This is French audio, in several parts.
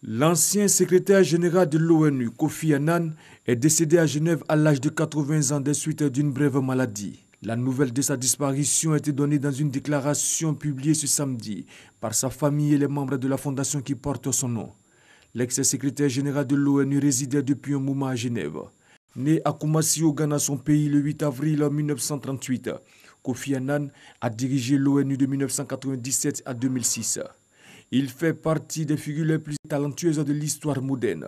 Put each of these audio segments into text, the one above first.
L'ancien secrétaire général de l'ONU, Kofi Annan, est décédé à Genève à l'âge de 80 ans des suites d'une brève maladie. La nouvelle de sa disparition a été donnée dans une déclaration publiée ce samedi par sa famille et les membres de la fondation qui porte son nom. L'ex-secrétaire général de l'ONU résidait depuis un moment à Genève. Né à Kumasi au Ghana, son pays, le 8 avril 1938, Kofi Annan a dirigé l'ONU de 1997 à 2006. Il fait partie des figures les plus talentueuses de l'histoire moderne.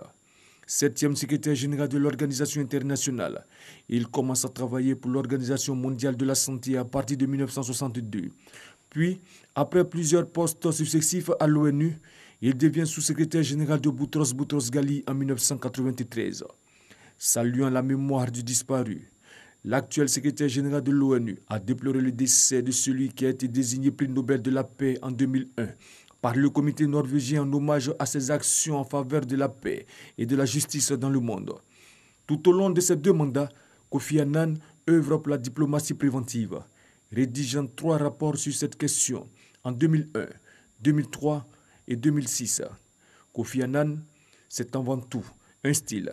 7e secrétaire général de l'Organisation internationale, il commence à travailler pour l'Organisation mondiale de la santé à partir de 1962. Puis, après plusieurs postes successifs à l'ONU, il devient sous-secrétaire général de Boutros Boutros-Ghali en 1993. Saluant la mémoire du disparu, l'actuel secrétaire général de l'ONU a déploré le décès de celui qui a été désigné prix Nobel de la paix en 2001 par le comité norvégien en hommage à ses actions en faveur de la paix et de la justice dans le monde. Tout au long de ces 2 mandats, Kofi Annan œuvre pour la diplomatie préventive, rédigeant 3 rapports sur cette question en 2001, 2003 et 2006. Kofi Annan, c'est avant tout un style,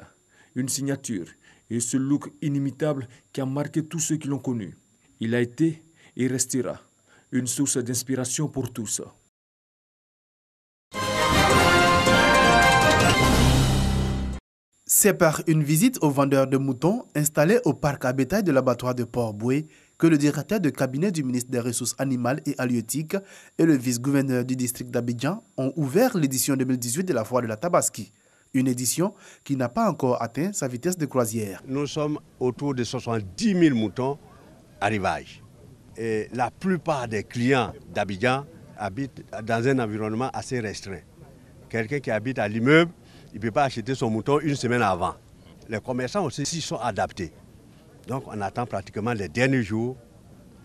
une signature et ce look inimitable qui a marqué tous ceux qui l'ont connu. Il a été et restera une source d'inspiration pour tous. C'est par une visite au vendeur de moutons installé au parc à bétail de l'abattoir de Port-Boué que le directeur de cabinet du ministre des Ressources animales et halieutiques et le vice-gouverneur du district d'Abidjan ont ouvert l'édition 2018 de la foire de la Tabaski. Une édition qui n'a pas encore atteint sa vitesse de croisière. Nous sommes autour de 70 000 moutons à rivage. Et la plupart des clients d'Abidjan habitent dans un environnement assez restreint. Quelqu'un qui habite à l'immeuble, il ne peut pas acheter son mouton une semaine avant. Les commerçants aussi s'y sont adaptés. Donc on attend pratiquement les derniers jours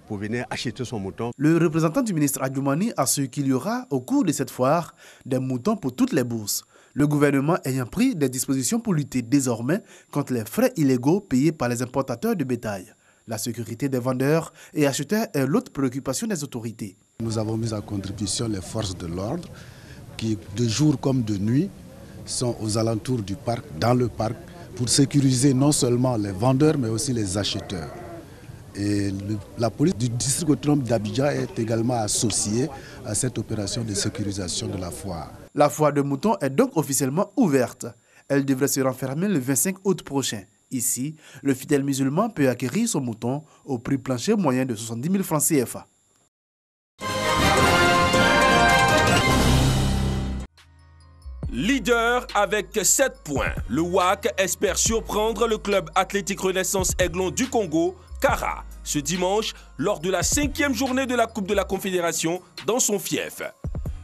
pour venir acheter son mouton. Le représentant du ministre Adjoumani assure qu'il y aura au cours de cette foire des moutons pour toutes les bourses. Le gouvernement ayant pris des dispositions pour lutter désormais contre les frais illégaux payés par les importateurs de bétail. La sécurité des vendeurs et acheteurs est l'autre préoccupation des autorités. Nous avons mis à contribution les forces de l'ordre qui, de jour comme de nuit, sont aux alentours du parc, dans le parc, pour sécuriser non seulement les vendeurs, mais aussi les acheteurs. Et la police du district autonome d'Abidjan est également associée à cette opération de sécurisation de la foire. La foire de moutons est donc officiellement ouverte. Elle devrait se refermer le 25 août prochain. Ici, le fidèle musulman peut acquérir son mouton au prix plancher moyen de 70 000 francs CFA. Leader avec 7 points, le WAC espère surprendre le club athlétique Renaissance Aiglon du Congo, Kara, ce dimanche lors de la 5e journée de la Coupe de la Confédération dans son fief.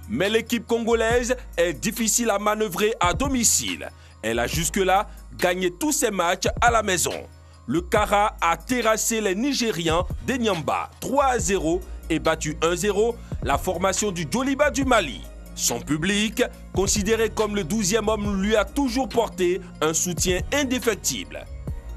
Mais l'équipe congolaise est difficile à manœuvrer à domicile. Elle a jusque-là gagné tous ses matchs à la maison. Le Kara a terrassé les Nigérians d'Enyamba 3-0 et battu 1-0 la formation du Djoliba du Mali. Son public, considéré comme le 12e homme, lui a toujours porté un soutien indéfectible.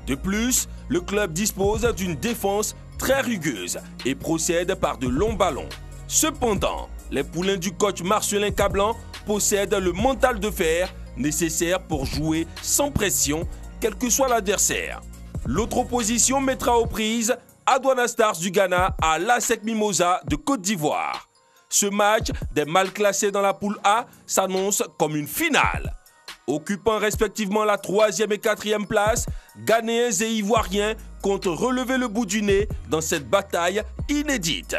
De plus, le club dispose d'une défense très rugueuse et procède par de longs ballons. Cependant, les poulains du coach Marcelin Cablan possèdent le mental de fer nécessaire pour jouer sans pression, quel que soit l'adversaire. L'autre opposition mettra aux prises Aduana Stars du Ghana à l'ASEC Mimosa de Côte d'Ivoire. Ce match des mal classés dans la poule A s'annonce comme une finale. Occupant respectivement la 3e et 4e place, Ghanéens et Ivoiriens comptent relever le bout du nez dans cette bataille inédite,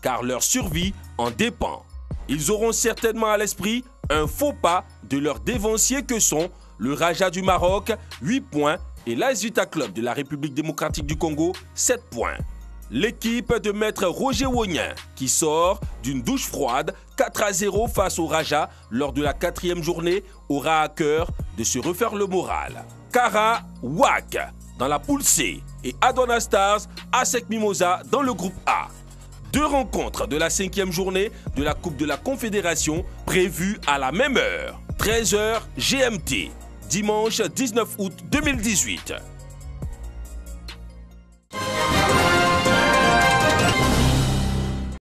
car leur survie en dépend. Ils auront certainement à l'esprit un faux pas de leurs dévanciers que sont le Raja du Maroc, 8 points, et l'AS Vita Club de la République démocratique du Congo, 7 points. L'équipe de maître Roger Wonien qui sort d'une douche froide 4-0 face au Raja lors de la 4e journée aura à cœur de se refaire le moral. Kara WAC dans la poule C et Aduana Stars ASEC Mimosa dans le groupe A. 2 rencontres de la 5e journée de la Coupe de la Confédération prévues à la même heure, 13h GMT, dimanche 19 août 2018.